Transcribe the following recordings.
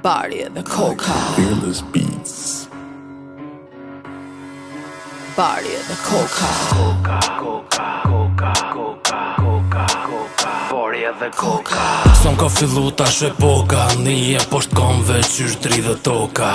Bari edhe koka. Fearless Beats. Bari edhe koka. Bari edhe koka. Son ka fillu tash epoka, një e posht konve qysh dridhe toka.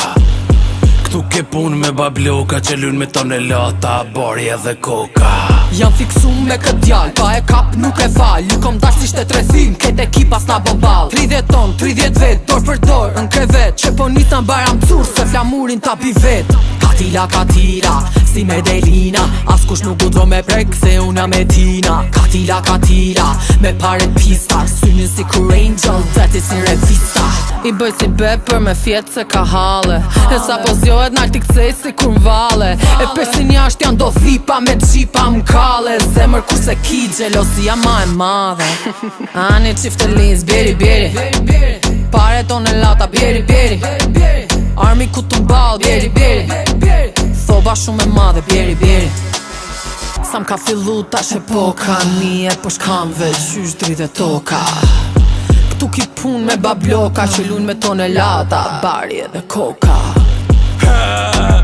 Këtu ke pun me babloka që lun me tonelata, bari edhe koka. Jam fiksu me këtë djall, pa e kap nuk e fal. Ju kom dash ishte tresim, ket ekipas na bombal. 30 ton, 30 vet, dor për dor, në krevet. Që po nisan baram cur, se flamurin ta pi vet. Katila, si me Delina. Askush nuk udro me prek, se una me Tina. Katila, me paret pista. Synin si kur angel, deti si revista. I bëj si bepër me fjetë se ka hale. E sa po zjohet nalt i kcej si kur m'vale. E përsin jasht janë do thipa me gjipa m'kale. Zemër kurse ki gjelosia ma e madhe. Ani qifte liz, bjeri Pare tonelata, bjeri Armi ku të mbal, bjeri Thoba shumë e madhe, bjeri Sa m'ka fillu tash epoka, një e po shkamve, qysh dridhe toka. Këtu ki pun me babloka, që lun me tonelata, bari edhe koka.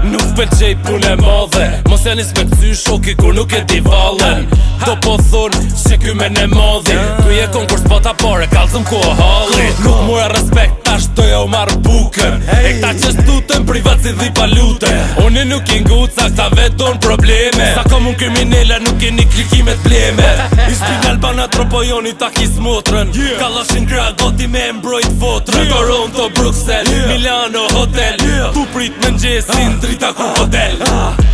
Nuk pëlqej pun e madhe, mos e nis me cy shoki kur nuk e di vallen. Do po thon se ky men e madhi, tu je konkurs pata pare, kalzëm ku o halli. Nuk mora respekt, tash do ja u marr bukën. E këta që stuten privat si dhipa lutën. Unë nuk i nguca, këta vet don probleme. Sa kom unë kriminella, nuk e një klikimet bleme. I shpin Albana tropojoni ta ki smotrën. Kallashin gra goti me mbrojt votrën. Toronto, Bruxelles, Milano, hotel. Tu prit me ngjesin, drita ku hotel.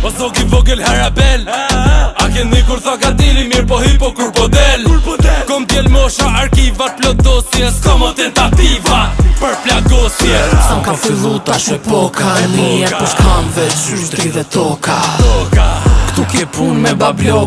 O zogi vogël harabel, a keni kur tha ka dili mirë po hipo kur po del. Kom t'jel mosha arkivat plotosje, s'ko mo tentativa për plagosje. Sa m'ka fillu tash epoka, një e po shkamve, qysh dridhe toka. Këtu ke pun me babloka.